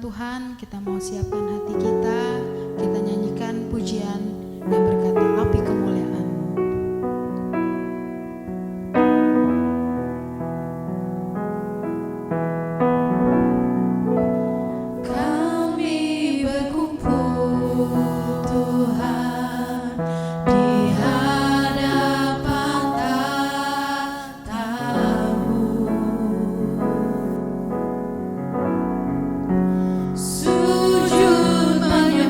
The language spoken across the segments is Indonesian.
Tuhan, kita mau siapkan hati kita nyanyikan pujian yang berkata api kemuliaan. Sujud menyembah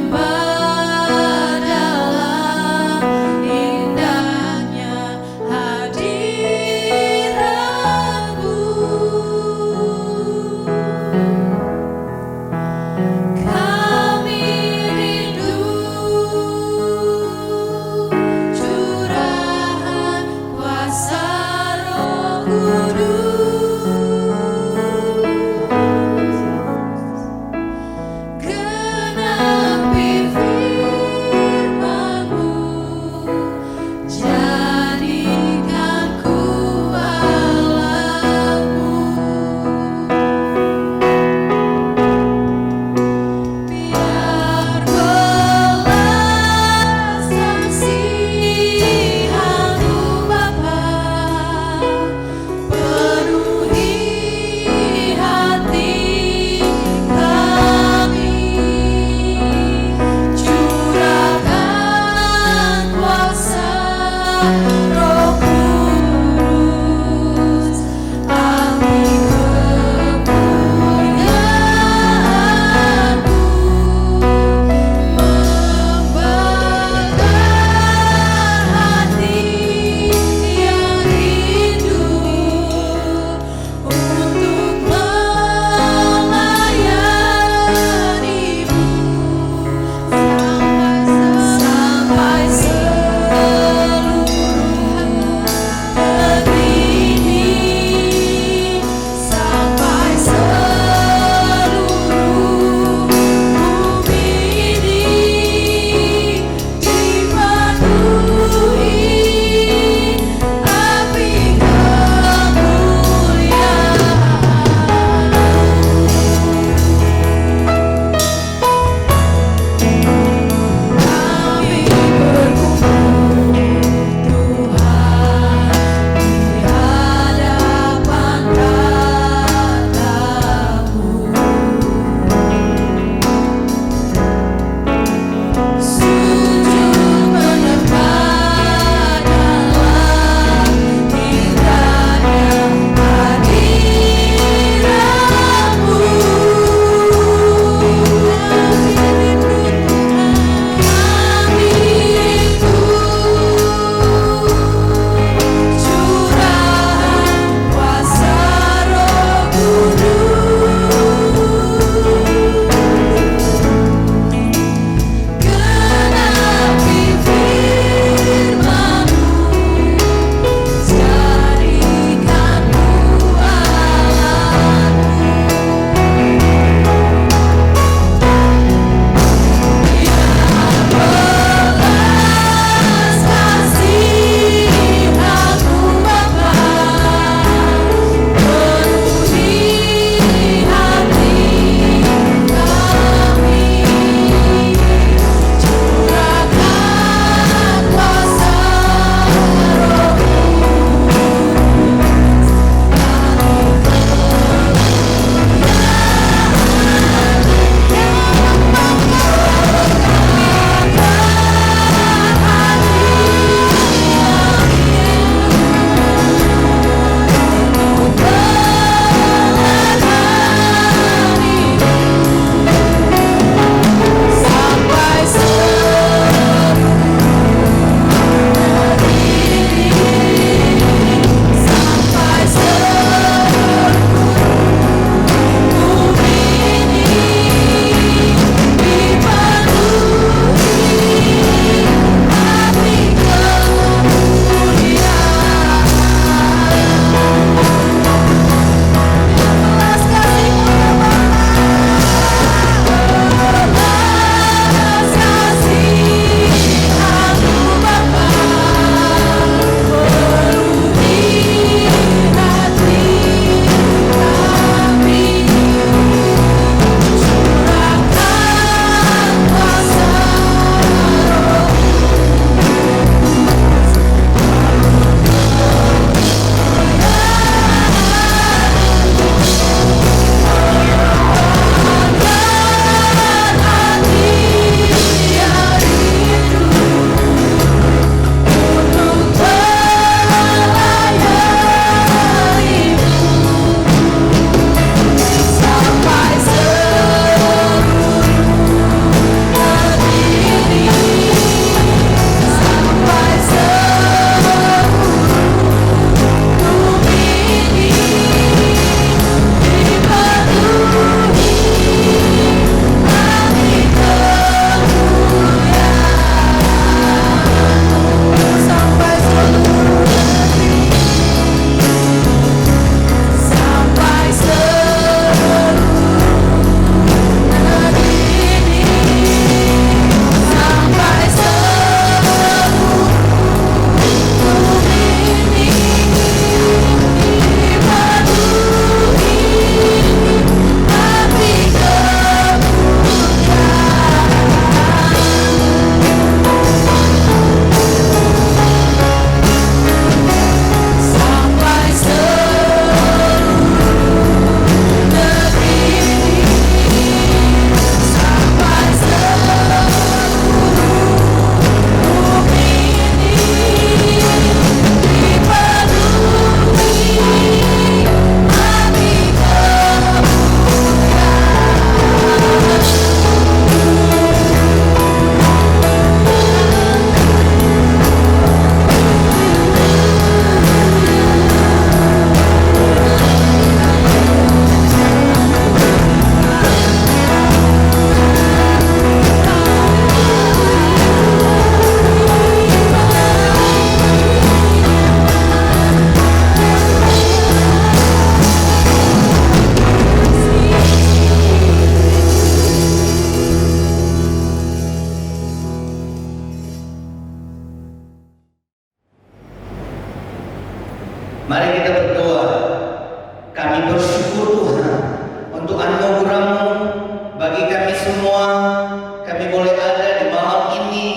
kami boleh ada di malam ini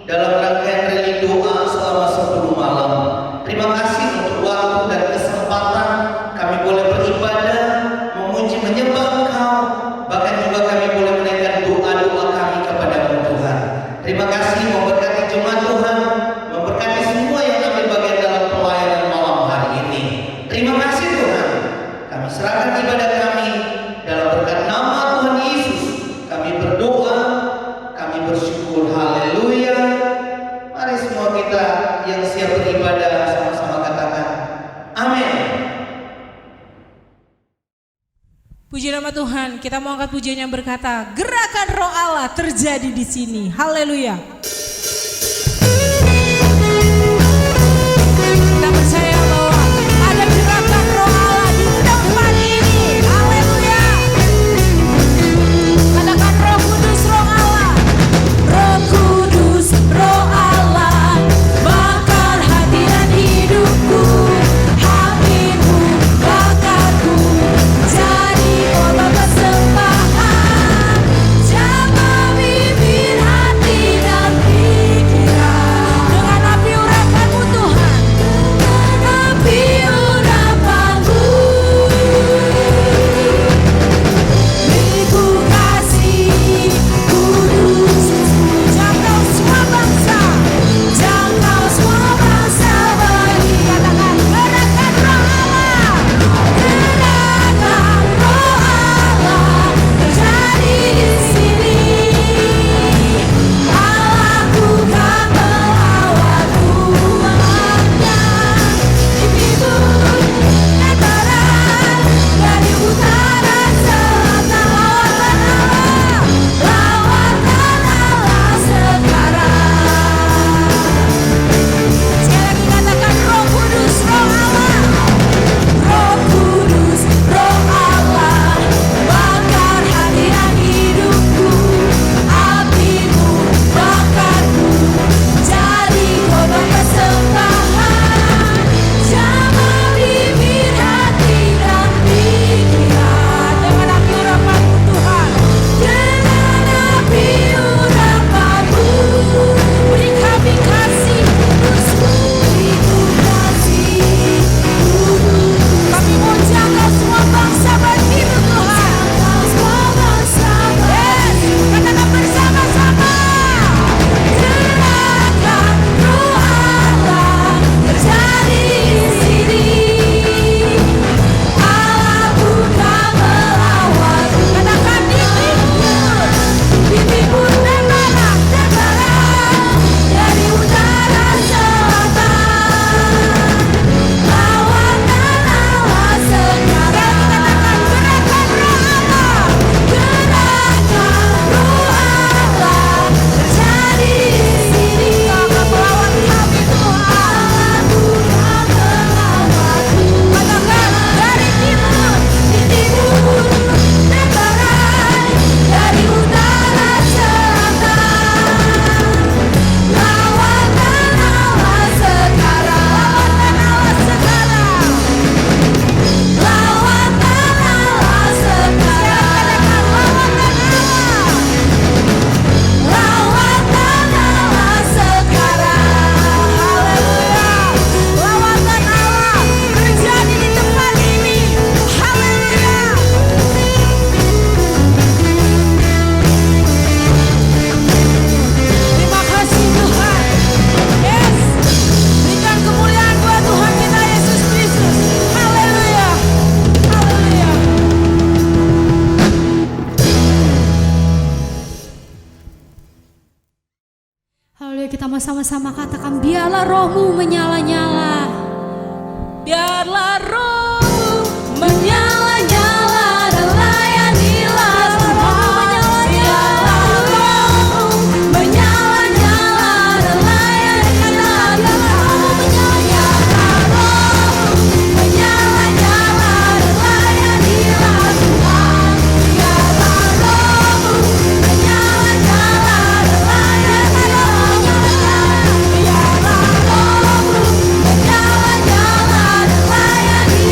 dalam rangkaian reli doa selama 10 malam. Terima kasih untuk waktu dan kesempatan kami boleh beribadah, memuji, menyembah Engkau, bahkan juga kami boleh menaikkan doa-doa kami kepadamu Tuhan. Terima kasih, memberkati jemaat Tuhan, memberkati semua yang ambil bagian dalam pelayanan malam hari ini. Terima kasih Tuhan, kami serahkan ibadah kami dalam berkat nama Tuhan Yesus. Kami berdoa, kami bersyukur. Haleluya. Mari semua kita yang siap beribadah sama-sama katakan amin. Puji nama Tuhan, kita mau angkat pujian yang berkata, gerakan Roh Allah terjadi di sini. Haleluya. Kita percaya bahwa ada gerakan Roh Allah di tempat ini. Haleluya. Katakan Roh Kudus, Roh Allah. Roh Kudus, Roh Allah, bakar hati dan hidupku. Hatimu bakarku, jadi korban persembahan. Jamah bibir hati dan pikiran dengan api urapanmu Tuhan, dengan api urapanmu. Ibu kasih kudus, jangkau semua bangsa, jangkau semua bangsa bagi. Katakan gerakan Roh Allah, gerakan Roh Allah terjadi di sini. Allahku kan melawatku, mengangkat di timur dan barat, dari utara selatan. Lawatan Allah sekarang. Sekali lagi katakan Roh Kudus, Roh Allah. Roh Kudus, Roh Allah, bakar hati dan hidupku. Apimu bakarku, jadi korban persembahan. Jamah bibir hati dan pikiran dengan api urapanmu Tuhan, dengan api urapanmu. Beri kami kasih kudus-Mu, ibu kasih kudus. Kami mau jaga semua bangsa bagi-Mu Tuhan. Semua bangsa bagi. Katakan bersama-sama. Gerakan Roh Allah terjadi di sini. Allahku kan melawatku. Katakan di timur dan barat, dari utara selatan. Lawatan Allah sekarang. Katakan gerakan Roh Allah, gerakan Roh Allah terjadi di sini. Kau melawat kami Tuhan. Allahku kan melawatku. Katakan dari timur, di timur dan barat, dari utara selatan. Lawatan Allah sekarang. Lawatan Allah sekarang. Lawatan Allah sekarang. Haleluya. Lawatan Allah terjadi di tempat ini. Haleluya. Terima kasih Tuhan. Yes. Berikan kemuliaan buat Tuhan kita Yesus Kristus. Haleluya. Haleluya. Haleluya, kita mau sama-sama katakan biarlah rohmu menyala-nyala. Biarlah rohmu Menyala-nyala dan layanilah Tuhan. Biarlah rohmu menyala-nyala dan layanilah Tuhan. Biarlah rohmu menyala-nyala dan layanilah Tuhan. Biarlah rohmu menyala-nyala dan layanilah Tuhan. Biarlah rohmu menyala-nyala dan layanilah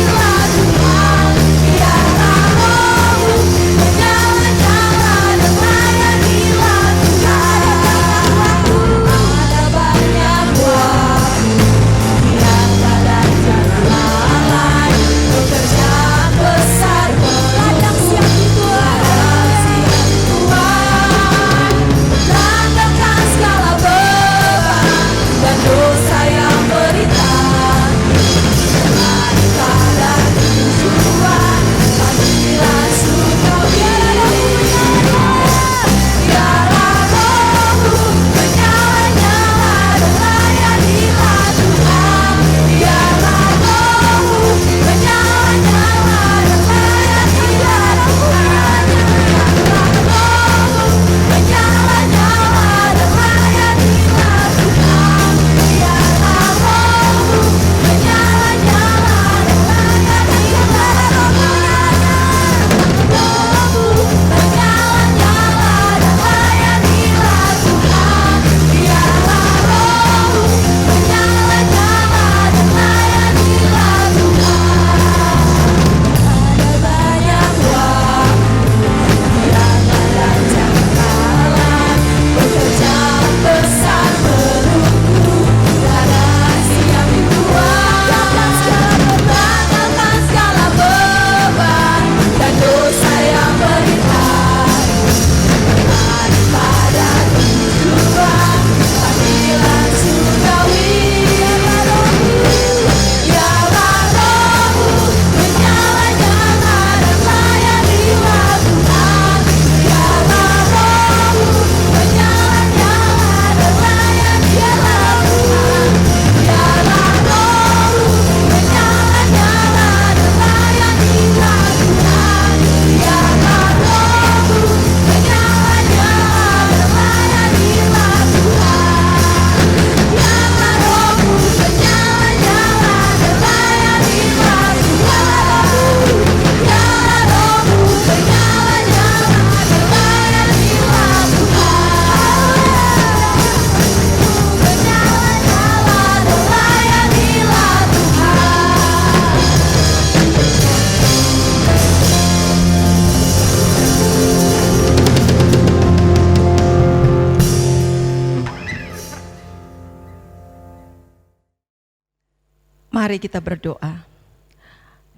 Mari kita berdoa.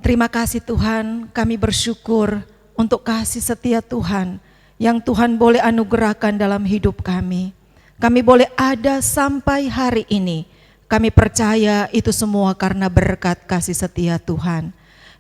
Terima kasih Tuhan, kami bersyukur untuk kasih setia Tuhan yang Tuhan boleh anugerahkan dalam hidup kami. Kami boleh ada sampai hari ini. Kami percaya itu semua karena berkat kasih setia Tuhan.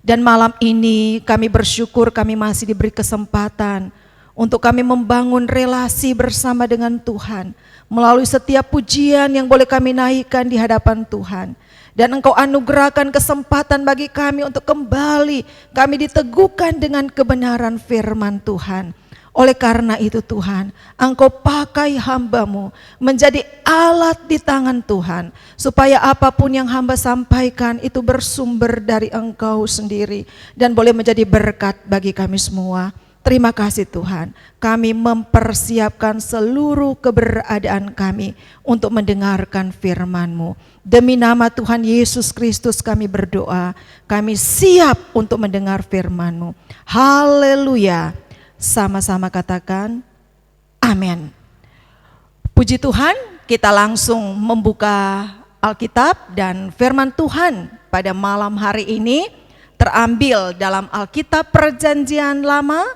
Dan malam ini kami bersyukur kami masih diberi kesempatan untuk kami membangun relasi bersama dengan Tuhan. Melalui setiap pujian yang boleh kami naikkan di hadapan Tuhan. Dan Engkau anugerahkan kesempatan bagi kami untuk kembali kami diteguhkan dengan kebenaran firman Tuhan. Oleh karena itu Tuhan, Engkau pakai hamba-Mu menjadi alat di tangan Tuhan. Supaya apapun yang hamba sampaikan itu bersumber dari Engkau sendiri. Dan boleh menjadi berkat bagi kami semua. Terima kasih Tuhan, kami mempersiapkan seluruh keberadaan kami untuk mendengarkan firman-Mu. Demi nama Tuhan Yesus Kristus kami berdoa, kami siap untuk mendengar firman-Mu. Haleluya. Sama-sama katakan amin. Puji Tuhan, kita langsung membuka Alkitab dan firman Tuhan pada malam hari ini terambil dalam Alkitab Perjanjian Lama,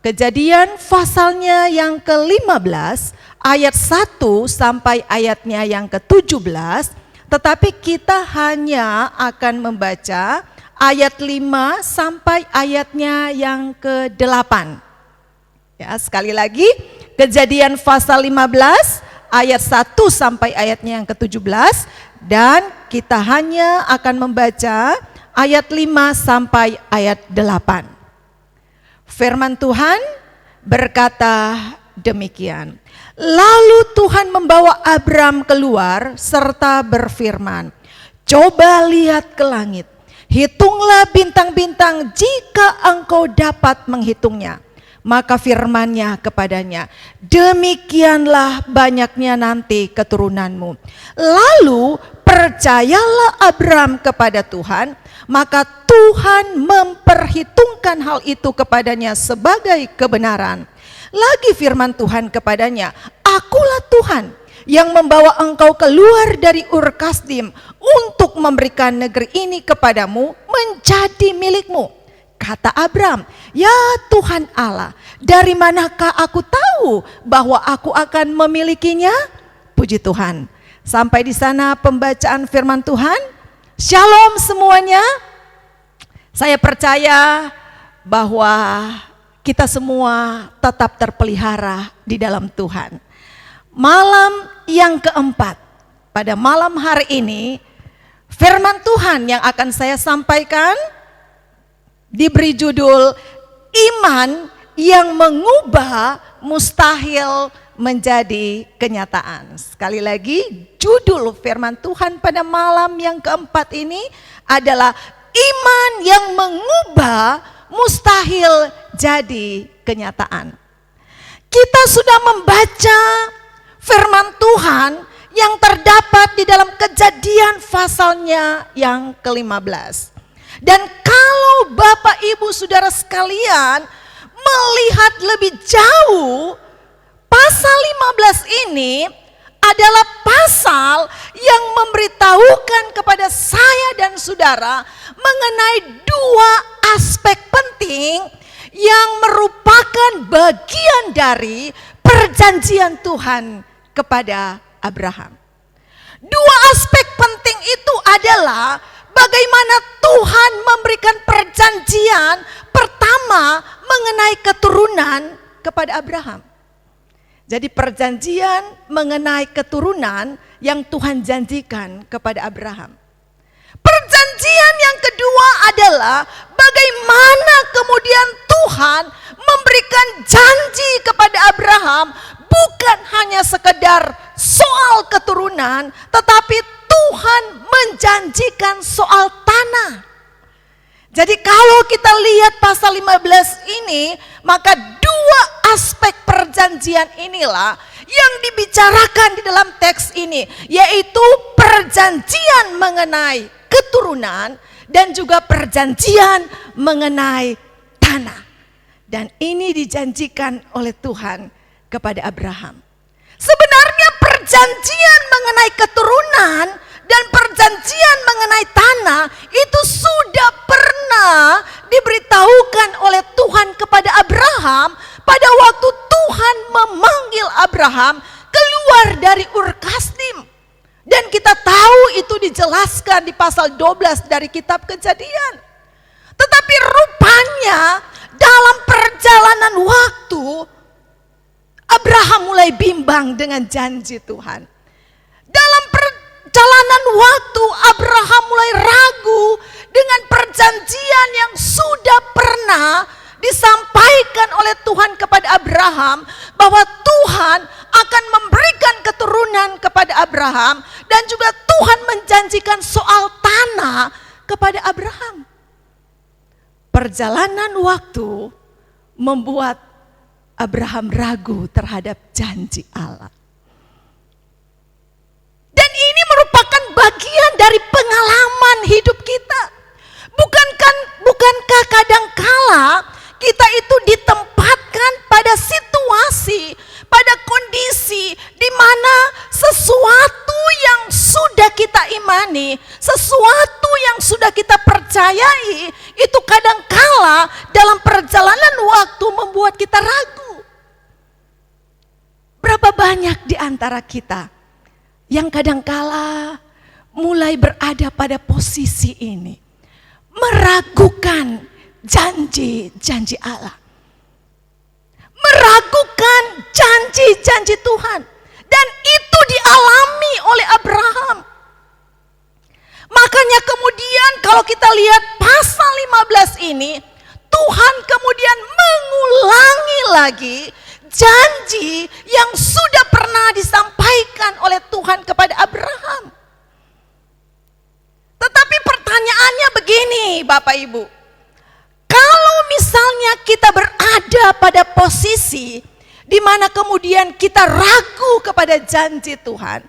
Kejadian pasalnya yang ke-15 ayat 1 sampai ayatnya yang ke-17, tetapi kita hanya akan membaca ayat 5 sampai ayatnya yang ke-8. Ya, sekali lagi, Kejadian pasal 15 ayat 1 sampai ayatnya yang ke-17, dan kita hanya akan membaca ayat 5 sampai ayat 8. Firman Tuhan berkata demikian. Lalu Tuhan membawa Abram keluar serta berfirman, coba lihat ke langit, hitunglah bintang-bintang jika engkau dapat menghitungnya. Maka firman-Nya kepadanya, demikianlah banyaknya nanti keturunanmu. Lalu percayalah Abram kepada Tuhan, maka Tuhan memperhitungkan hal itu kepadanya sebagai kebenaran. Lagi firman Tuhan kepadanya, akulah Tuhan yang membawa engkau keluar dari Ur Kasdim untuk memberikan negeri ini kepadamu menjadi milikmu. Kata Abram, ya Tuhan Allah, dari manakah aku tahu bahwa aku akan memilikinya? Puji Tuhan. Sampai di sana pembacaan firman Tuhan. Shalom semuanya. Saya percaya bahwa kita semua tetap terpelihara di dalam Tuhan. Malam yang keempat, pada malam hari ini, firman Tuhan yang akan saya sampaikan diberi judul iman yang mengubah mustahil menjadi kenyataan. Sekali lagi, judul firman Tuhan pada malam yang keempat ini adalah iman yang mengubah mustahil jadi kenyataan. Kita sudah membaca firman Tuhan yang terdapat di dalam Kejadian pasalnya yang ke-15. Dan kalau Bapak Ibu Saudara sekalian melihat lebih jauh, pasal 15 ini adalah pasal yang memberitahukan kepada saya dan saudara mengenai dua aspek penting yang merupakan bagian dari perjanjian Tuhan kepada Abraham. Dua aspek penting itu adalah bagaimana Tuhan memberikan perjanjian pertama mengenai keturunan kepada Abraham. Jadi perjanjian mengenai keturunan yang Tuhan janjikan kepada Abraham. Perjanjian yang kedua adalah bagaimana kemudian Tuhan memberikan janji kepada Abraham bukan hanya sekedar soal keturunan, tetapi Tuhan menjanjikan soal tanah. Jadi kalau kita lihat pasal 15 ini, maka dua aspek perjanjian inilah yang dibicarakan di dalam teks ini, yaitu perjanjian mengenai keturunan dan juga perjanjian mengenai tanah. Dan ini dijanjikan oleh Tuhan kepada Abraham. Sebenarnya perjanjian mengenai keturunan dan perjanjian mengenai tanah itu sudah pernah diberitahukan oleh Tuhan kepada Abraham pada waktu Tuhan memanggil Abraham keluar dari Ur Kasdim. Dan kita tahu itu dijelaskan di pasal 12 dari kitab Kejadian. Tetapi rupanya dalam perjalanan waktu Abraham mulai bimbang dengan janji Tuhan. Dalam perjalanan waktu Abraham mulai ragu dengan perjanjian yang sudah pernah disampaikan oleh Tuhan kepada Abraham, bahwa Tuhan akan memberikan keturunan kepada Abraham, dan juga Tuhan menjanjikan soal tanah kepada Abraham. Perjalanan waktu membuat Abraham ragu terhadap janji Allah. Dan ini merupakan bagian dari pengalaman hidup kita. Bukankah kadangkala kita itu ditempatkan pada situasi, pada kondisi di mana sesuatu yang sudah kita imani, sesuatu yang sudah kita percayai, itu kadangkala dalam perjalanan waktu membuat kita ragu. Berapa banyak di antara kita yang kadangkala mulai berada pada posisi ini, meragukan janji-janji Allah, meragukan janji-janji Tuhan, dan itu dialami oleh Abraham. Makanya kemudian kalau kita lihat pasal 15 ini, Tuhan kemudian mengulangi lagi janji yang sudah pernah disampaikan oleh Tuhan kepada Abraham. Tetapi pertanyaannya begini, Bapak Ibu. Kalau misalnya kita berada pada posisi di mana kemudian kita ragu kepada janji Tuhan,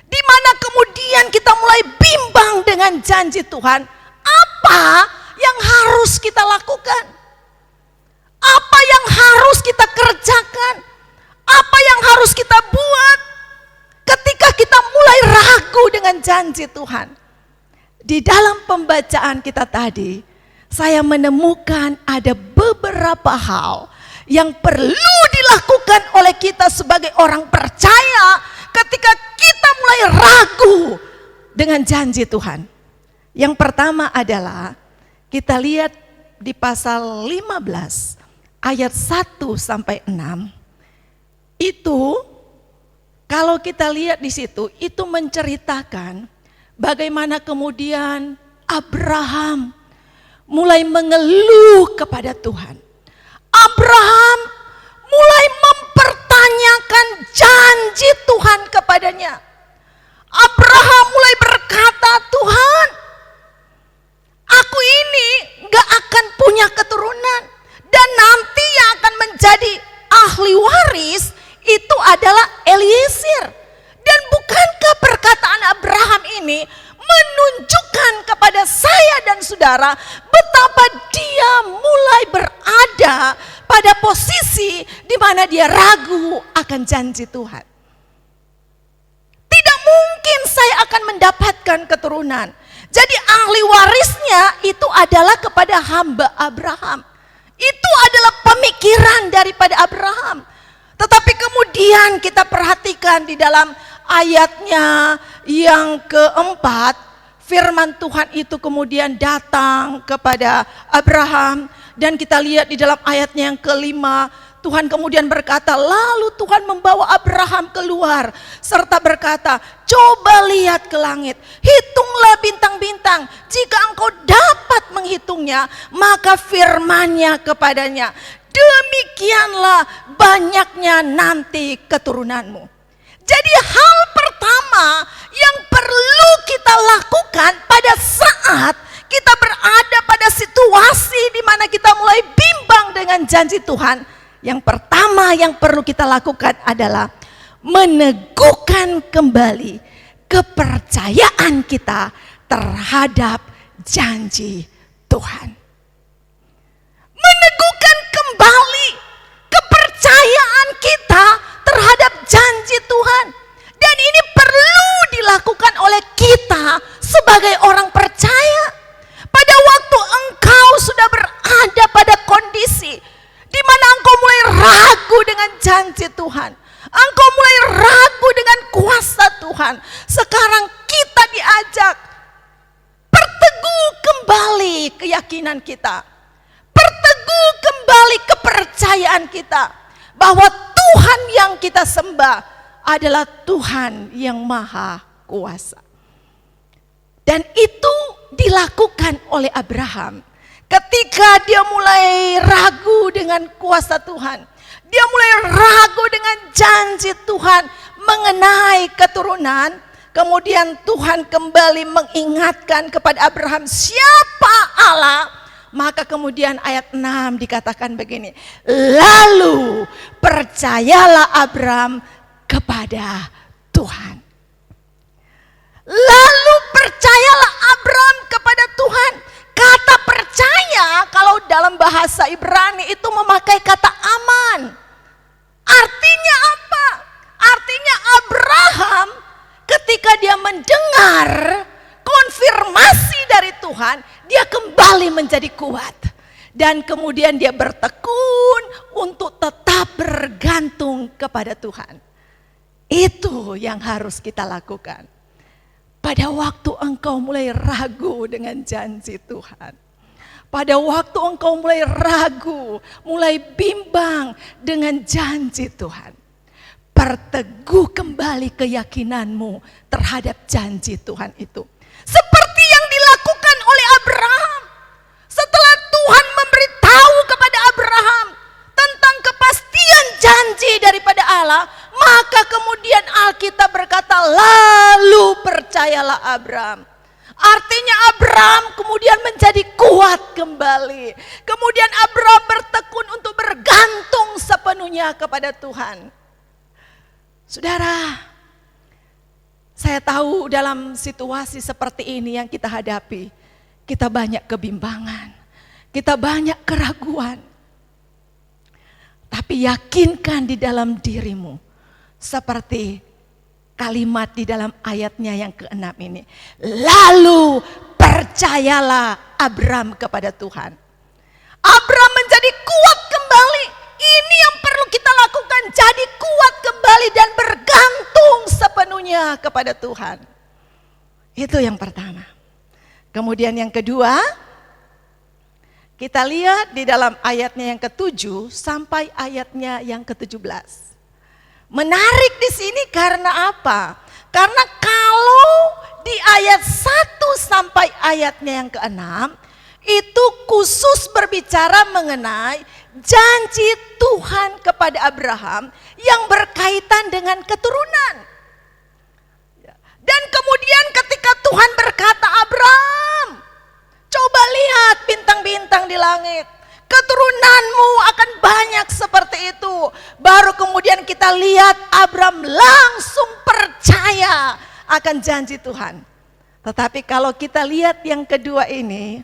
di mana kemudian kita mulai bimbang dengan janji Tuhan, apa yang harus kita lakukan? Apa yang harus kita kerjakan? Apa yang harus kita buat ketika kita mulai ragu dengan janji Tuhan? Di dalam pembacaan kita tadi, saya menemukan ada beberapa hal yang perlu dilakukan oleh kita sebagai orang percaya ketika kita mulai ragu dengan janji Tuhan. Yang pertama adalah kita lihat di pasal 15 ayat 1 sampai 6. Itu kalau kita lihat di situ, itu menceritakan bagaimana kemudian Abraham mulai mengeluh kepada Tuhan. Abraham mulai mempertanyakan janji Tuhan kepadanya. Abraham mulai berkata, Tuhan, aku ini gak akan punya keturunan, dan nanti yang akan menjadi ahli waris itu adalah Eliezer. Dan bukankah perkataan Abraham ini menunjukkan kepada saya dan saudara betapa dia mulai berada pada posisi di mana dia ragu akan janji Tuhan. Tidak mungkin saya akan mendapatkan keturunan. Jadi ahli warisnya itu adalah kepada hamba Abraham. Itu adalah pemikiran daripada Abraham. Tetapi kemudian kita perhatikan di dalam ayatnya yang keempat, firman Tuhan itu kemudian datang kepada Abraham, dan kita lihat di dalam ayatnya yang kelima, Tuhan kemudian berkata, lalu Tuhan membawa Abraham keluar serta berkata, coba lihat ke langit, hitunglah bintang-bintang, jika engkau dapat menghitungnya, maka firman-Nya kepadanya, demikianlah banyaknya nanti keturunanmu. Jadi hal pertama yang perlu kita lakukan pada saat kita berada pada situasi di mana kita mulai bimbang dengan janji Tuhan, yang pertama yang perlu kita lakukan adalah meneguhkan kembali kepercayaan kita terhadap janji Tuhan. Meneguhkan kembali kepercayaan kita terhadap janji Tuhan. Dan ini perlu dilakukan oleh kita mulai ragu dengan kuasa Tuhan, sekarang kita diajak perteguh kembali keyakinan kita. Perteguh kembali kepercayaan kita bahwa Tuhan yang kita sembah adalah Tuhan yang maha kuasa. Dan itu dilakukan oleh Abraham. Ketika dia mulai ragu dengan kuasa Tuhan, dia mulai ragu dengan janji Tuhan mengenai keturunan, kemudian Tuhan kembali mengingatkan kepada Abraham siapa Allah. Maka kemudian ayat 6 dikatakan begini, lalu percayalah Abraham kepada Tuhan. Lalu percayalah Abraham kepada Tuhan. Kata percaya kalau dalam bahasa Ibrani itu memakai kata aman. Artinya apa? Artinya Abraham ketika dia mendengar konfirmasi dari Tuhan, dia kembali menjadi kuat. Dan kemudian dia bertekun untuk tetap bergantung kepada Tuhan. Itu yang harus kita lakukan. Pada waktu engkau mulai ragu dengan janji Tuhan. Pada waktu engkau mulai ragu, mulai bimbang dengan janji Tuhan. Perteguh kembali keyakinanmu terhadap janji Tuhan itu. Seperti yang dilakukan oleh Abraham. Setelah Tuhan memberitahu kepada Abraham tentang kepastian janji daripada Allah, maka kemudian Alkitab berkata, lalu percayalah Abraham. Artinya Abraham kemudian menjadi kuat kembali. Kemudian Abraham bertekun untuk bergantung sepenuhnya kepada Tuhan. Saudara, saya tahu dalam situasi seperti ini yang kita hadapi, kita banyak kebimbangan, kita banyak keraguan. Tapi yakinkan di dalam dirimu, seperti kalimat di dalam ayatnya yang ke-6 ini. Lalu percayalah Abraham kepada Tuhan. Abraham menjadi kuat kembali. Ini yang perlu kita lakukan, jadi kuat kembali dan bergantung sepenuhnya kepada Tuhan. Itu yang pertama. Kemudian yang kedua, kita lihat di dalam ayatnya yang ke-7 sampai ayatnya yang ke-17. Menarik di sini karena apa? Karena kalau di ayat 1 sampai ayatnya yang ke-6 itu khusus berbicara mengenai janji Tuhan kepada Abraham yang berkaitan dengan keturunan. Dan kemudian ketika Tuhan berkata, Abraham, coba lihat bintang-bintang di langit. Keturunanmu akan banyak seperti itu. Baru kemudian kita lihat Abraham langsung percaya akan janji Tuhan. Tetapi kalau kita lihat yang kedua ini,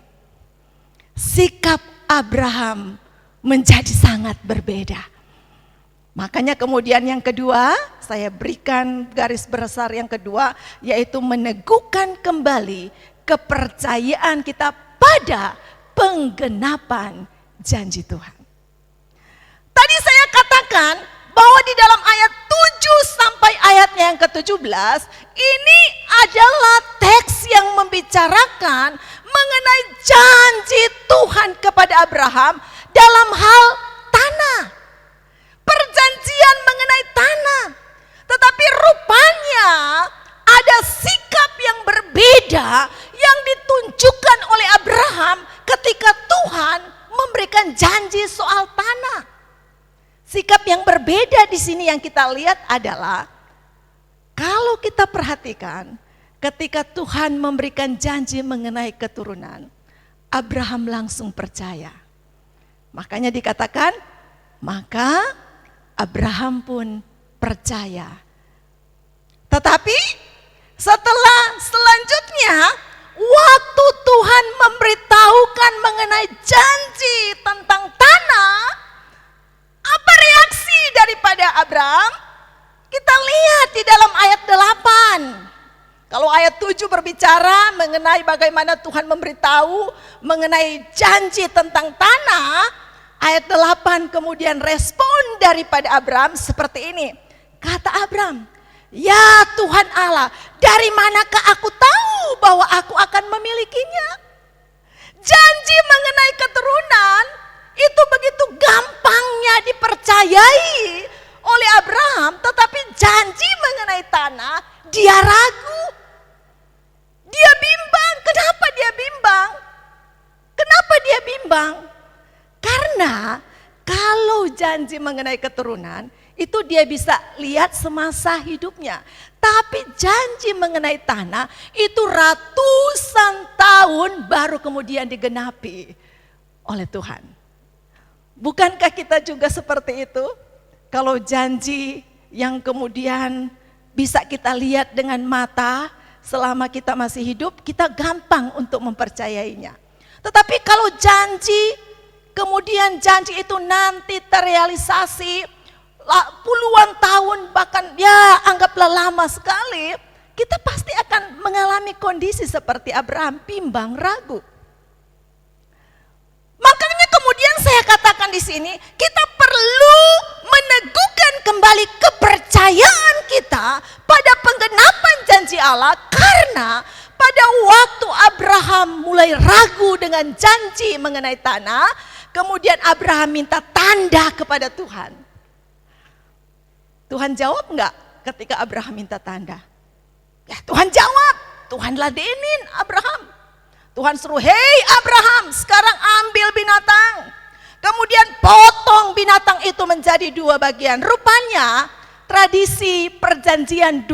sikap Abraham menjadi sangat berbeda. Makanya kemudian yang kedua, saya berikan garis besar yang kedua, yaitu meneguhkan kembali kepercayaan kita pada penggenapan janji Tuhan. Tadi saya katakan bahwa di dalam ayat 7 sampai ayatnya yang ke-17, ini adalah teks yang membicarakan mengenai janji Tuhan kepada Abraham dalam hal tanah. Perjanjian mengenai tanah. Tetapi rupanya ada sikap yang berbeda yang ditunjukkan oleh Abraham ketika Tuhan memberikan janji soal tanah. Sikap yang berbeda di sini yang kita lihat adalah, kalau kita perhatikan ketika Tuhan memberikan janji mengenai keturunan, Abraham langsung percaya. Makanya dikatakan, maka Abraham pun percaya. Tetapi setelah selanjutnya, waktu Tuhan memberitahukan mengenai janji tentang tanah, apa reaksi daripada Abraham? Kita lihat di dalam ayat 8. Kalau ayat 7 berbicara mengenai bagaimana Tuhan memberitahu mengenai janji tentang tanah, ayat 8 kemudian respon daripada Abraham seperti ini. Kata Abram, "Ya Tuhan Allah, dari manakah aku tahu bahwa aku akan memilikinya?" Janji mengenai keturunan itu begitu gampangnya dipercayai oleh Abraham, tetapi janji mengenai tanah dia ragu. Dia bimbang. Kenapa dia bimbang? Kenapa dia bimbang? Karena kalau janji mengenai keturunan itu dia bisa lihat semasa hidupnya. Tapi janji mengenai tanah itu ratusan tahun baru kemudian digenapi oleh Tuhan. Bukankah kita juga seperti itu? Kalau janji yang kemudian bisa kita lihat dengan mata selama kita masih hidup, kita gampang untuk mempercayainya. Tetapi kalau kemudian janji itu nanti terrealisasi puluhan tahun, bahkan ya anggaplah lama sekali, kita pasti akan mengalami kondisi seperti Abraham, bimbang, ragu. Makanya kemudian saya katakan di sini, kita perlu meneguhkan kembali kepercayaan kita pada penggenapan janji Allah, karena pada waktu Abraham mulai ragu dengan janji mengenai tanah, kemudian Abraham minta tanda kepada Tuhan. Tuhan jawab enggak ketika Abraham minta tanda? Ya Tuhan jawab, Tuhan ladenin Abraham. Tuhan suruh, "Hei Abraham, sekarang ambil binatang. Kemudian potong binatang itu menjadi 2 bagian." Rupanya tradisi perjanjian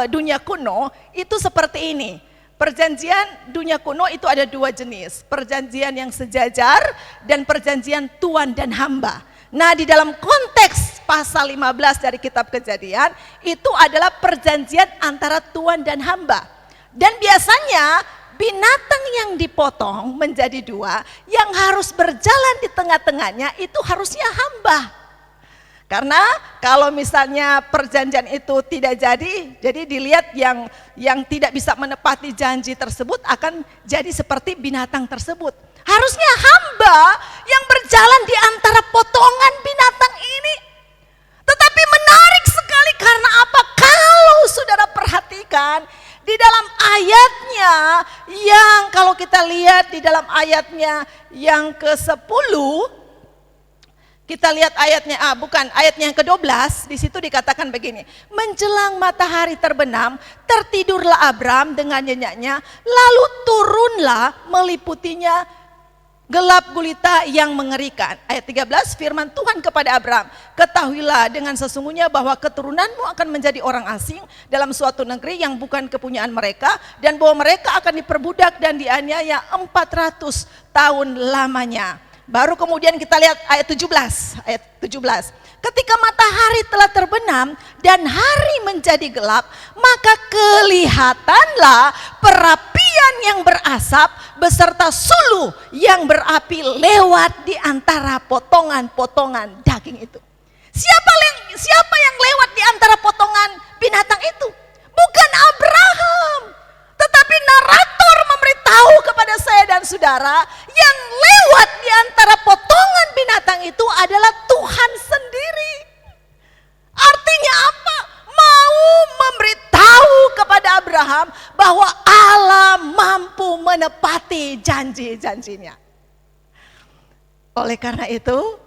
dunia kuno itu seperti ini. Perjanjian dunia kuno itu ada 2 jenis. Perjanjian yang sejajar dan perjanjian tuan dan hamba. Nah, di dalam konteks pasal 15 dari kitab Kejadian itu adalah perjanjian antara tuan dan hamba. Dan biasanya binatang yang dipotong menjadi 2, yang harus berjalan di tengah-tengahnya itu harusnya hamba. Karena kalau misalnya perjanjian itu tidak jadi dilihat yang tidak bisa menepati janji tersebut akan jadi seperti binatang tersebut. Harusnya hamba yang berjalan di antara potongan binatang ini. Tetapi menarik sekali karena apa? Kalau saudara perhatikan di dalam ayatnya yang kalau kita lihat di dalam ayatnya yang ke-10, kita lihat ayatnya ayatnya yang ke-12, di situ dikatakan begini. Menjelang matahari terbenam, tertidurlah Abram dengan nyenyaknya, lalu turunlah meliputinya gelap gulita yang mengerikan. Ayat 13, firman Tuhan kepada Abram, "Ketahuilah dengan sesungguhnya bahwa keturunanmu akan menjadi orang asing dalam suatu negeri yang bukan kepunyaan mereka, dan bahwa mereka akan diperbudak dan dianiaya 400 tahun lamanya." Baru kemudian kita lihat ayat 17. Ketika matahari telah terbenam dan hari menjadi gelap, maka kelihatanlah perapian yang berasap beserta suluh yang berapi lewat di antara potongan-potongan daging itu. Siapa yang lewat di antara potongan binatang itu? Bukan Abraham, tetapi narator memberitahu kepada saya dan saudara, yang lewat di antara potongan binatang itu adalah Tuhan sendiri. Artinya apa? Mau memberitahu kepada Abraham bahwa Allah mampu menepati janji-janjinya. Oleh karena itu,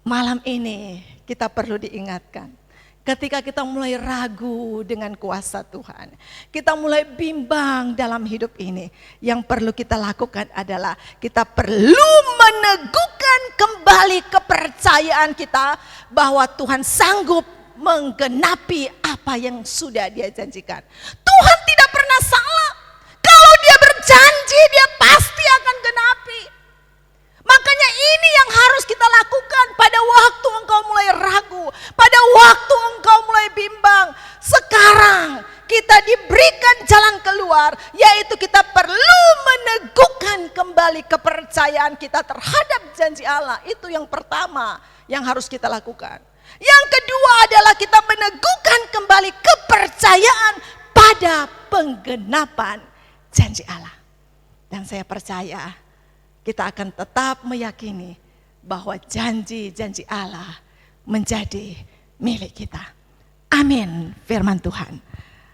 malam ini kita perlu diingatkan. Ketika kita mulai ragu dengan kuasa Tuhan, kita mulai bimbang dalam hidup ini, yang perlu kita lakukan adalah kita perlu meneguhkan kembali kepercayaan kita bahwa Tuhan sanggup menggenapi apa yang sudah Dia janjikan. Tuhan tidak pernah salah. Kalau Dia berjanji, Dia pasti akan genapi. Makanya ini yang harus kita lakukan pada waktu engkau mulai ragu, pada waktu engkau mulai bimbang. Sekarang kita diberikan jalan keluar, yaitu kita perlu meneguhkan kembali kepercayaan kita terhadap janji Allah. Itu yang pertama yang harus kita lakukan. Yang kedua adalah kita meneguhkan kembali kepercayaan pada penggenapan janji Allah. Dan saya percaya kita akan tetap meyakini bahwa janji-janji Allah menjadi milik kita. Amin, firman Tuhan.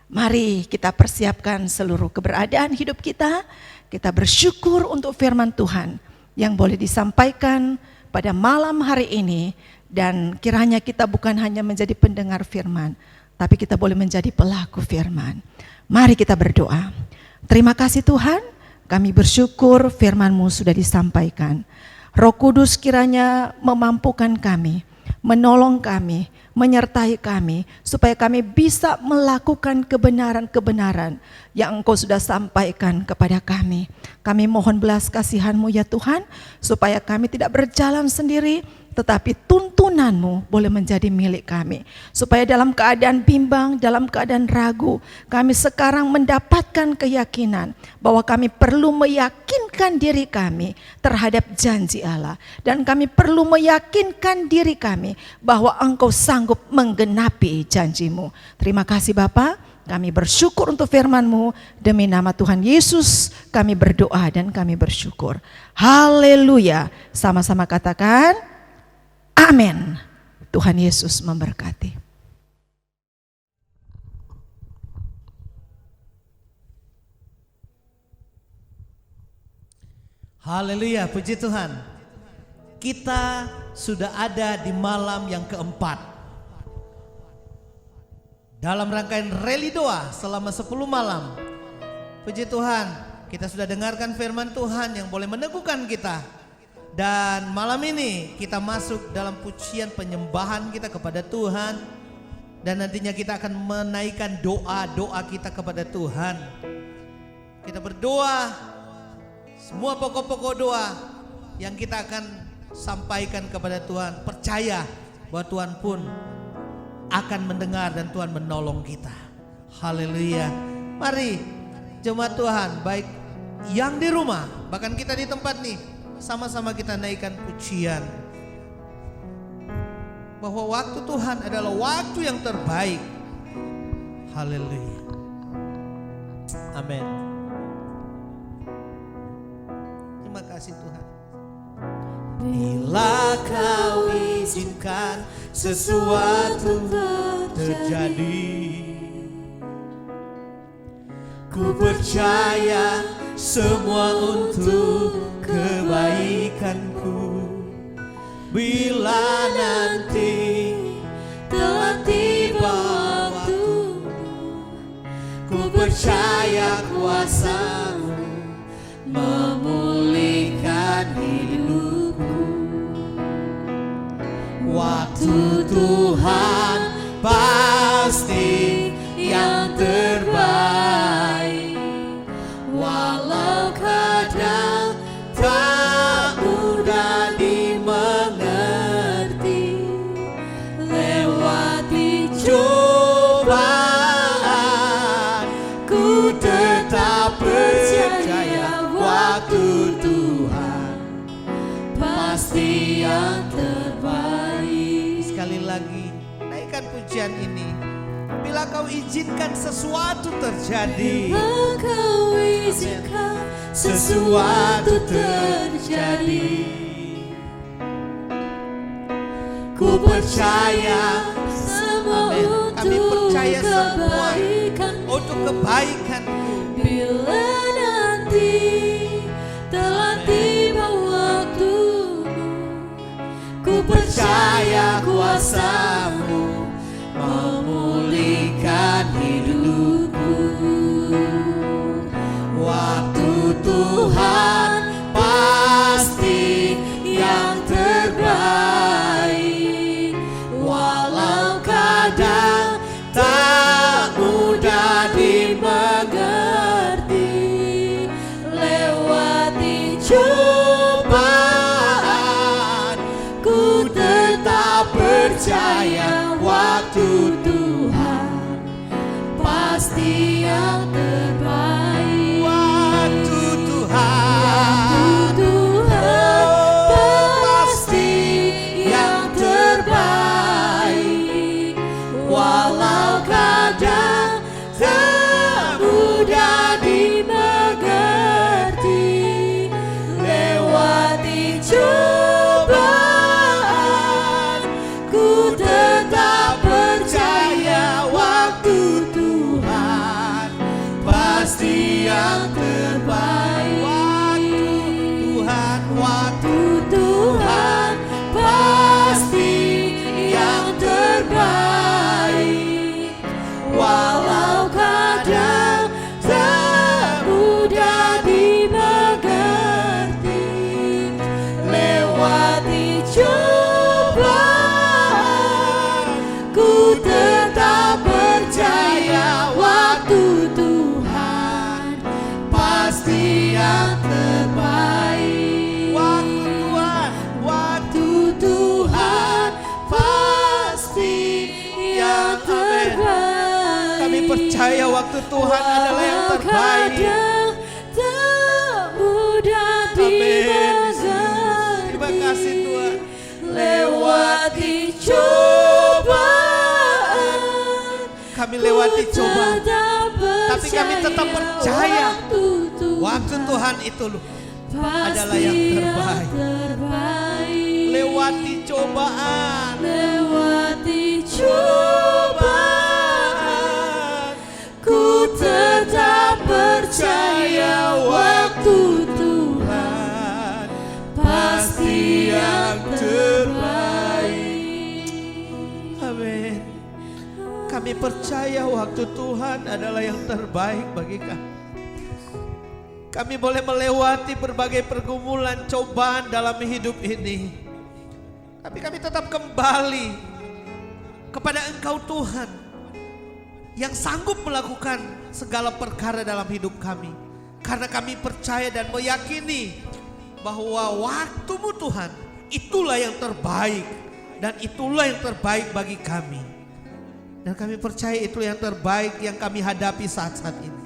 Mari kita persiapkan seluruh keberadaan hidup kita. Kita bersyukur untuk firman Tuhan yang boleh disampaikan pada malam hari ini. Dan kiranya kita bukan hanya menjadi pendengar firman, tapi kita boleh menjadi pelaku firman. Mari kita berdoa. Terima kasih Tuhan, kami bersyukur firman-Mu sudah disampaikan. Roh Kudus kiranya memampukan kami, menolong kami, menyertai kami, supaya kami bisa melakukan kebenaran-kebenaran yang Engkau sudah sampaikan kepada kami. Kami mohon belas kasihan-Mu ya Tuhan, supaya kami tidak berjalan sendiri, tetapi tuntunan-Mu boleh menjadi milik kami. Supaya dalam keadaan bimbang, dalam keadaan ragu, kami sekarang mendapatkan keyakinan bahwa kami perlu meyakinkan diri kami terhadap janji Allah. Dan kami perlu meyakinkan diri kami bahwa Engkau sanggup menggenapi janji-Mu. Terima kasih Bapa, kami bersyukur untuk firman-Mu. Demi nama Tuhan Yesus kami berdoa dan kami bersyukur. Haleluya. Sama-sama katakan amin. Tuhan Yesus memberkati. Haleluya, puji Tuhan. Kita sudah ada di malam yang keempat dalam rangkaian Reli Doa selama 10 malam. Puji Tuhan, kita sudah dengarkan firman Tuhan yang boleh meneguhkan kita. Dan malam ini kita masuk dalam pujian penyembahan kita kepada Tuhan. Dan nantinya kita akan menaikkan doa-doa kita kepada Tuhan. Kita berdoa, semua pokok-pokok doa yang kita akan sampaikan kepada Tuhan. Percaya bahwa Tuhan pun akan mendengar dan Tuhan menolong kita. Haleluya. Mari jemaat Tuhan, baik yang di rumah, bahkan kita di tempat nih, sama-sama kita naikkan pujian bahwa waktu Tuhan adalah waktu yang terbaik. Haleluya. Amin. Terima kasih Tuhan. Bila kau izinkan sesuatu terjadi, ku percaya semua untuk kebaikanku. Bila nanti telah tiba waktumu, ku percaya kuasa-Mu memulihkan hidupku. Waktu Tuhan pasti yang terbaik, walau kadang tak mudah dimengerti. Lewati cobaan, ku tetap percaya waktu Tuhan pasti yang terbaik. Sekali lagi, naikkan pujian ini. Bila kau izinkan sesuatu terjadi, bila kau izinkan sesuatu terjadi, ku percaya semua untuk kebaikan, untuk kebaikanku. Bila nanti telah tiba waktumu, ku percaya kuasa-Mu memulihkan hidupku. Waktu Tuhan pasti yang terbaik, walau kadang tak mudah dimengerti. Lewati cobaan, ku tetap percaya percaya waktu Tuhan adalah yang terbaik. Kadang tak mudah dimengerti. Terima kasih Tuhan. Lewati cobaan, Kami lewati cobaan, tapi kami tetap percaya waktu Tuhan itu adalah yang terbaik. Lewati cobaan, Lewati cobaan, ku tetap percaya waktu Tuhan pasti yang terbaik. amin. Kami percaya waktu Tuhan adalah yang terbaik bagi kami. Kami boleh melewati berbagai pergumulan, cobaan dalam hidup ini. Tapi kami tetap kembali kepada Engkau Tuhan yang sanggup melakukan segala perkara dalam hidup kami. Karena kami percaya dan meyakini bahwa waktu-Mu Tuhan itulah yang terbaik. Dan itulah yang terbaik bagi kami. Dan kami percaya itu yang terbaik yang kami hadapi saat-saat ini.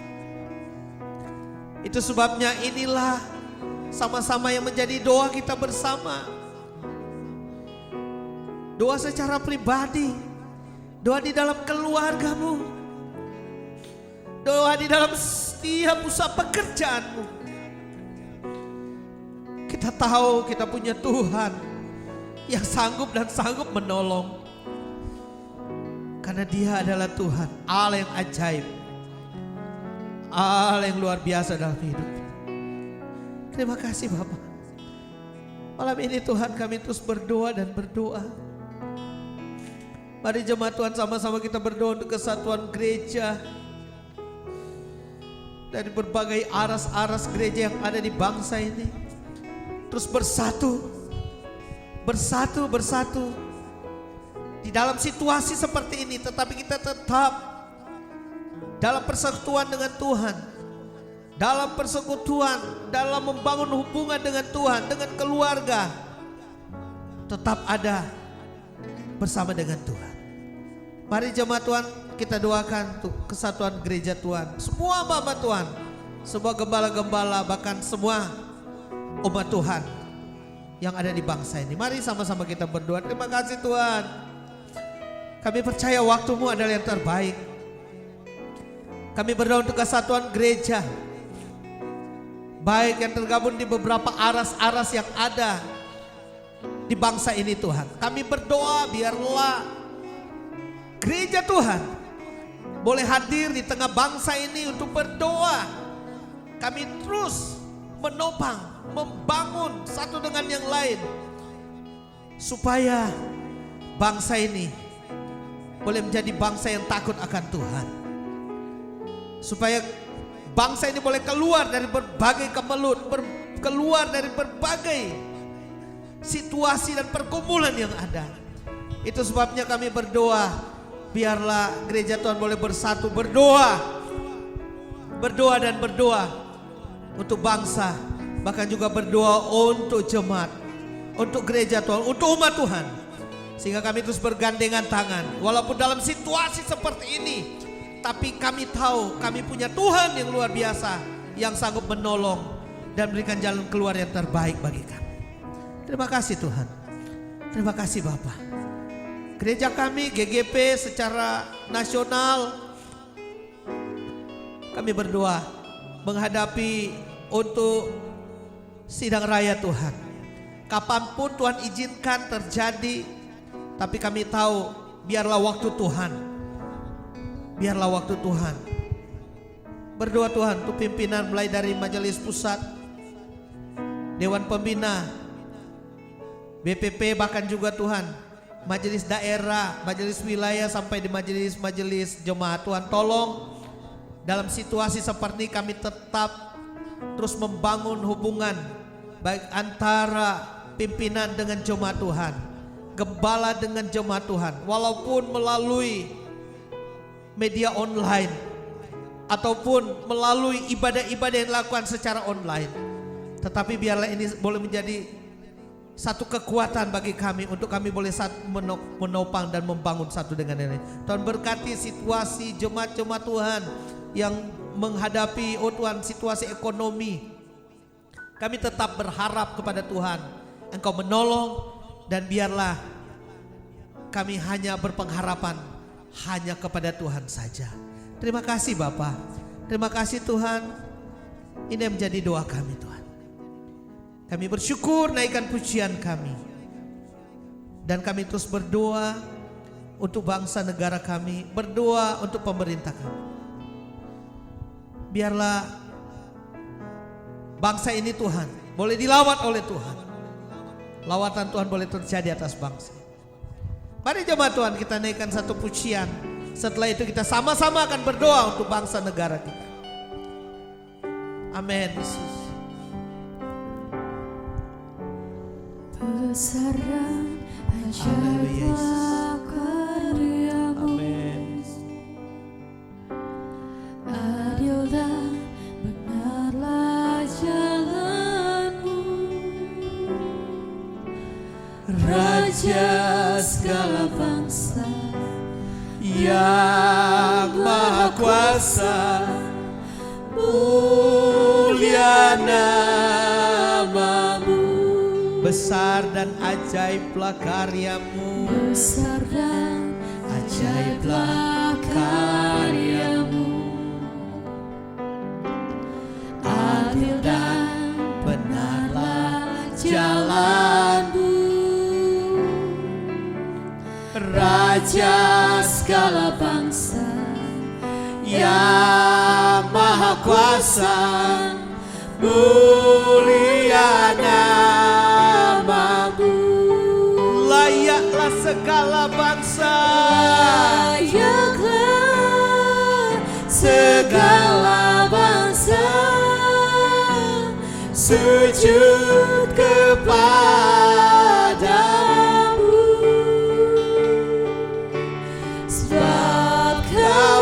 Itu sebabnya inilah sama-sama yang menjadi doa kita bersama. Doa secara pribadi, doa di dalam keluargamu, doa di dalam setiap usaha pekerjaanmu. Kita tahu kita punya Tuhan yang sanggup dan sanggup menolong. Karena Dia adalah Tuhan, Allah yang ajaib, Allah yang luar biasa dalam hidup. Terima kasih Bapak. Malam ini Tuhan kami terus berdoa dan berdoa. Mari jemaat Tuhan sama-sama kita berdoa untuk kesatuan gereja. Dari berbagai aras-aras gereja yang ada di bangsa ini. Terus bersatu. Bersatu. Di dalam situasi seperti ini, tetapi kita tetap dalam persekutuan dengan Tuhan. Dalam persekutuan, dalam membangun hubungan dengan Tuhan, dengan keluarga. Tetap ada bersama dengan Tuhan. Mari jemaat Tuhan kita doakan untuk kesatuan gereja Tuhan. Semua hamba Tuhan, semua gembala-gembala, bahkan semua umat Tuhan yang ada di bangsa ini. Mari sama-sama kita berdoa. Terima kasih Tuhan. Kami percaya waktu-Mu adalah yang terbaik. Kami berdoa untuk kesatuan gereja. Baik yang tergabung di beberapa aras-aras yang ada di bangsa ini Tuhan. Kami berdoa biarlah gereja Tuhan boleh hadir di tengah bangsa ini untuk berdoa. Kami terus menopang, membangun satu dengan yang lain. Supaya bangsa ini boleh menjadi bangsa yang takut akan Tuhan. Supaya bangsa ini boleh keluar dari berbagai kemelut, keluar dari berbagai situasi dan pergumulan yang ada. Itu sebabnya kami berdoa. Biarlah gereja Tuhan boleh bersatu berdoa. Berdoa dan berdoa untuk bangsa. Bahkan juga berdoa untuk jemaat. Untuk gereja Tuhan, untuk umat Tuhan. Sehingga kami terus bergandengan tangan. Walaupun dalam situasi seperti ini. Tapi kami tahu kami punya Tuhan yang luar biasa. Yang sanggup menolong dan berikan jalan keluar yang terbaik bagi kami. Terima kasih Tuhan. Terima kasih Bapak. Gereja kami GGP secara nasional kami berdoa menghadapi untuk sidang raya Tuhan. Kapanpun Tuhan izinkan terjadi, tapi kami tahu biarlah waktu Tuhan. Biarlah waktu Tuhan. Berdoa Tuhan untuk pimpinan mulai dari majelis pusat, Dewan Pembina, BPP bahkan juga Tuhan. Majelis daerah, majelis wilayah sampai di majelis-majelis jemaat Tuhan. Tolong dalam situasi seperti kami tetap terus membangun hubungan baik antara pimpinan dengan jemaat Tuhan, gembala dengan jemaat Tuhan. Walaupun melalui media online ataupun melalui ibadah-ibadah yang dilakukan secara online, tetapi biarlah ini boleh menjadi satu kekuatan bagi kami untuk kami boleh menopang dan membangun satu dengan yang lain. Tuhan berkati situasi jemaat-jemaat Tuhan yang menghadapi Tuhan situasi ekonomi. Kami tetap berharap kepada Tuhan, Engkau menolong, dan biarlah kami hanya berpengharapan hanya kepada Tuhan saja. Terima kasih Bapa, terima kasih Tuhan. Ini menjadi doa kami Tuhan. Kami bersyukur, naikkan pujian kami. Dan kami terus berdoa untuk bangsa negara kami, berdoa untuk pemerintah kami. Biarlah bangsa ini Tuhan boleh dilawat oleh Tuhan. Lawatan Tuhan boleh terjadi atas bangsa. Mari jemaat Tuhan kita naikkan satu pujian. Setelah itu kita sama-sama akan berdoa untuk bangsa negara kita. Amin Yesus. Besar dan ajaiblah karya-Mu, adil dan benarlah jalan-Mu, Raja segala bangsa yang Maha Kuasa, mulia nama-Mu. Besar dan ajaiblah karya-Mu, Besar dan ajaiblah karya-Mu, adil dan benarlah jalan-Mu, Raja segala bangsa yang Maha Kuasa, mulia nama-Mu. layaklah segala bangsa, Layaklah segala bangsa sujud kepadamu, sebab Kau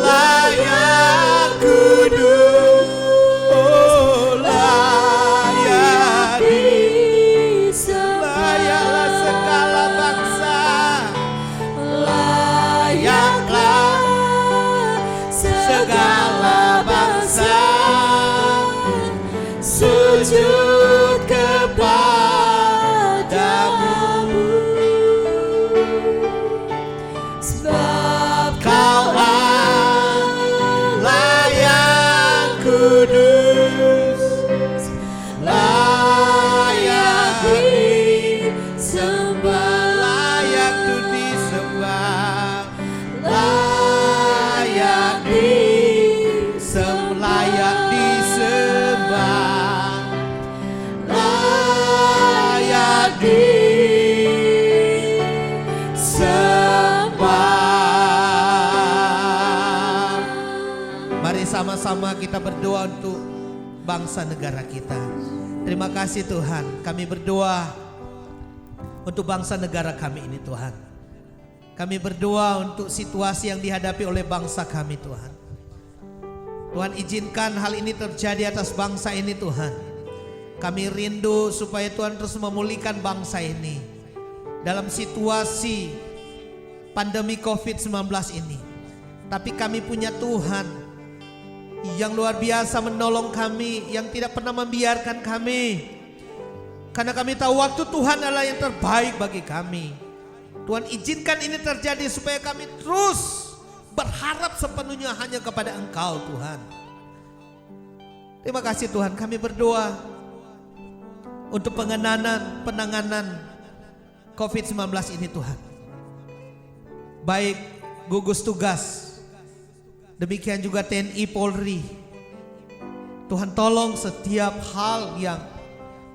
layak kudus, layak disembah. layaklah segala bangsa, Layaklah segala bangsa sujud kepadamu, sebab Kau layak kudus, layak disembah, layak tuh disembah, layak disembah, layak disembah, layak disembah. Mari sama-sama kita berdoa untuk bangsa negara kita. Terima kasih Tuhan, kami berdoa untuk bangsa negara kami ini Tuhan. Kami berdoa untuk situasi yang dihadapi oleh bangsa kami Tuhan. Tuhan izinkan hal ini terjadi atas bangsa ini Tuhan. Kami rindu supaya Tuhan terus memulihkan bangsa ini dalam situasi pandemi COVID-19 ini. Tapi kami punya Tuhan yang luar biasa menolong kami, yang tidak pernah membiarkan kami. Karena kami tahu waktu Tuhan adalah yang terbaik bagi kami. Tuhan izinkan ini terjadi supaya kami terus berharap sepenuhnya hanya kepada Engkau Tuhan. Terima kasih Tuhan, kami berdoa untuk penanganan COVID-19 ini Tuhan. Baik gugus tugas, demikian juga TNI Polri. Tuhan tolong setiap hal yang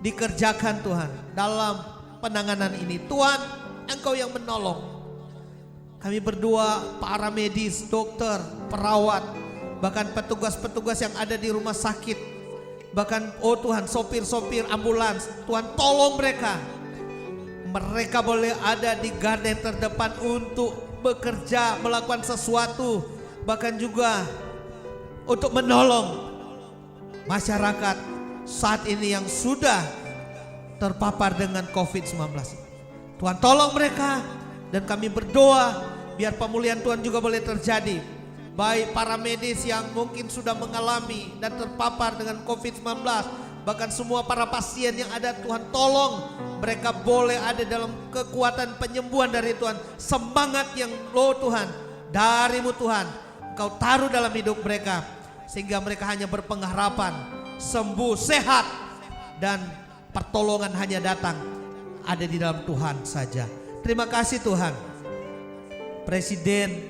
dikerjakan Tuhan dalam penanganan ini. Tuhan, Engkau yang menolong. Kami berdoa para medis, dokter, perawat, bahkan petugas-petugas yang ada di rumah sakit, bahkan Tuhan sopir-sopir ambulans, Tuhan tolong mereka. Mereka boleh ada di garda yang terdepan untuk bekerja, melakukan sesuatu, bahkan juga untuk menolong masyarakat saat ini yang sudah terpapar dengan COVID-19. Tuhan tolong mereka, dan kami berdoa biar pemulihan Tuhan juga boleh terjadi. Baik para medis yang mungkin sudah mengalami dan terpapar dengan COVID-19, bahkan semua para pasien yang ada, Tuhan tolong mereka boleh ada dalam kekuatan penyembuhan dari Tuhan. Semangat yang Tuhan, darimu Tuhan, Kau taruh dalam hidup mereka, sehingga mereka hanya berpengharapan sembuh, sehat, dan pertolongan hanya datang ada di dalam Tuhan saja. Terima kasih Tuhan. Presiden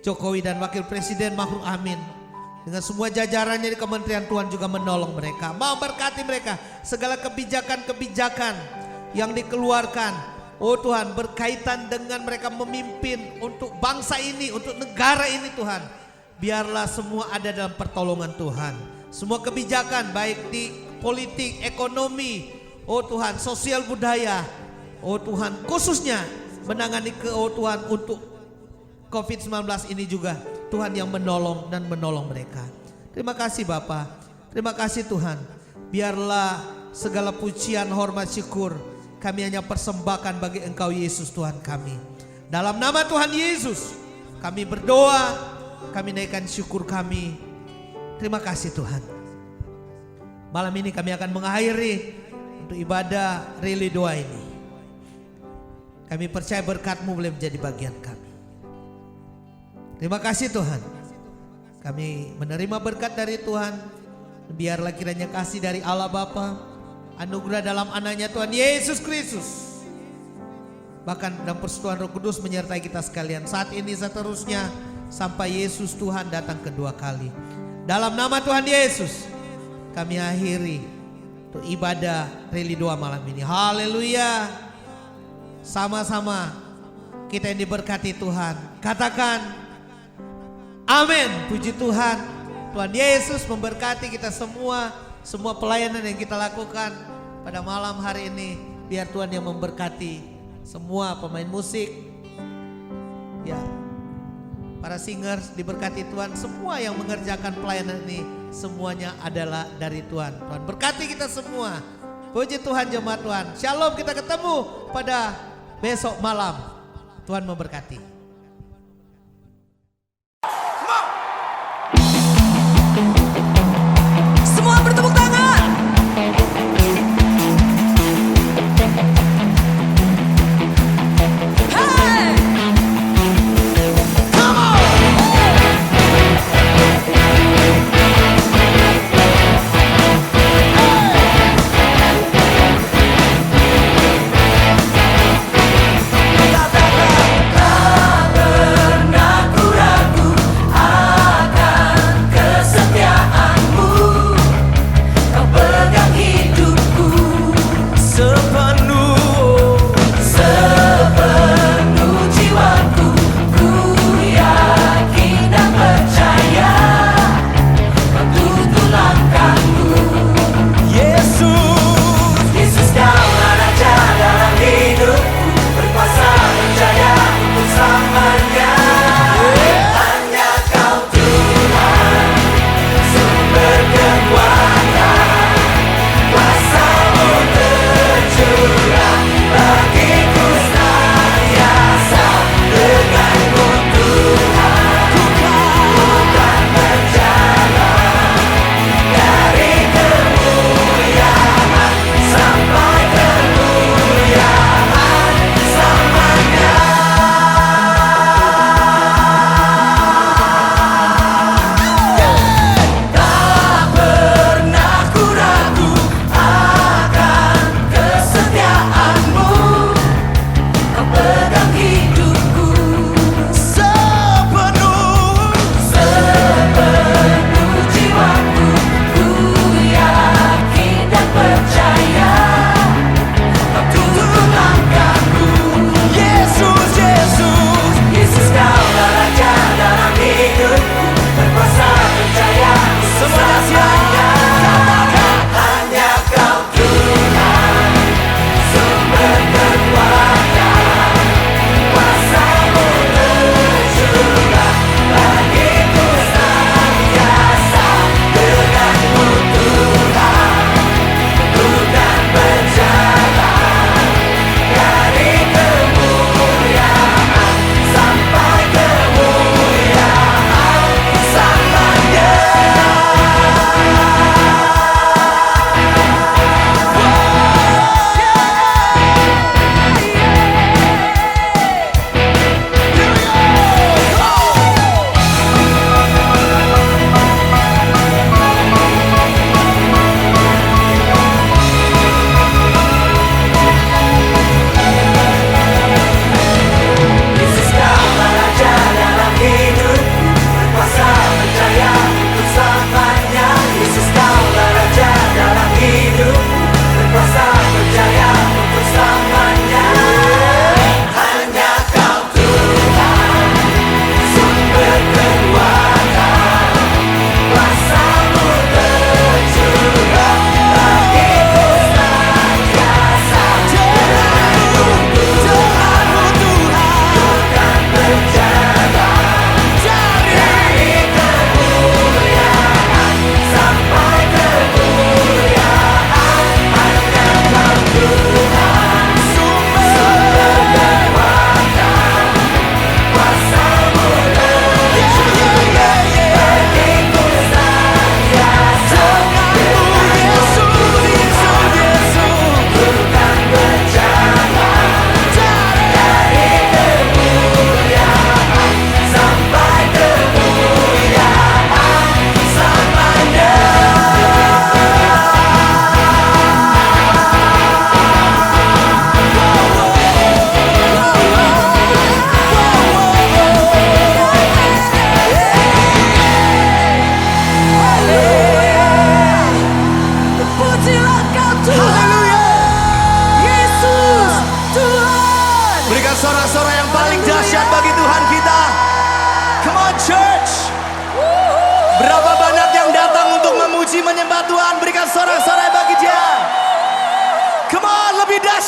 Jokowi dan Wakil Presiden Ma'ruf Amin dengan semua jajarannya di kementerian, Tuhan juga menolong mereka, memberkati mereka. Segala kebijakan-kebijakan yang dikeluarkan, oh Tuhan, berkaitan dengan mereka memimpin untuk bangsa ini, untuk negara ini Tuhan, biarlah semua ada dalam pertolongan Tuhan. Semua kebijakan baik di politik, ekonomi, oh Tuhan, sosial budaya, oh Tuhan, khususnya menangani oh Tuhan untuk COVID-19 ini juga Tuhan yang menolong dan menolong mereka. Terima kasih Bapa, terima kasih Tuhan. Biarlah segala pujian, hormat, syukur kami hanya persembahkan bagi Engkau Yesus Tuhan kami. Dalam nama Tuhan Yesus kami berdoa, kami naikkan syukur kami. Terima kasih Tuhan. Malam ini kami akan mengakhiri untuk ibadah Reli Doa ini. Kami percaya berkat-Mu boleh menjadi bagian kami. Terima kasih Tuhan. Kami menerima berkat dari Tuhan. Biarlah kiranya kasih dari Allah Bapa, anugerah dalam anaknya Tuhan Yesus Kristus, bahkan dalam persekutuan Roh Kudus menyertai kita sekalian saat ini seterusnya sampai Yesus Tuhan datang kedua kali. Dalam nama Tuhan Yesus kami akhiri untuk ibadah Reli Doa malam ini. Haleluya. Sama-sama kita yang diberkati Tuhan, katakan amin. Puji Tuhan. Tuhan Yesus memberkati kita semua. Semua pelayanan yang kita lakukan pada malam hari ini, biar Tuhan yang memberkati semua pemain musik, ya, para singers diberkati Tuhan. Semua yang mengerjakan pelayanan ini semuanya adalah dari Tuhan. Tuhan berkati kita semua. Puji Tuhan jemaat Tuhan. Shalom, kita ketemu pada besok malam. Tuhan memberkati. Semua bertepuk tangan. Hey! Come on! Katakan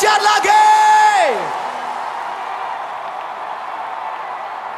dahsyat lagi.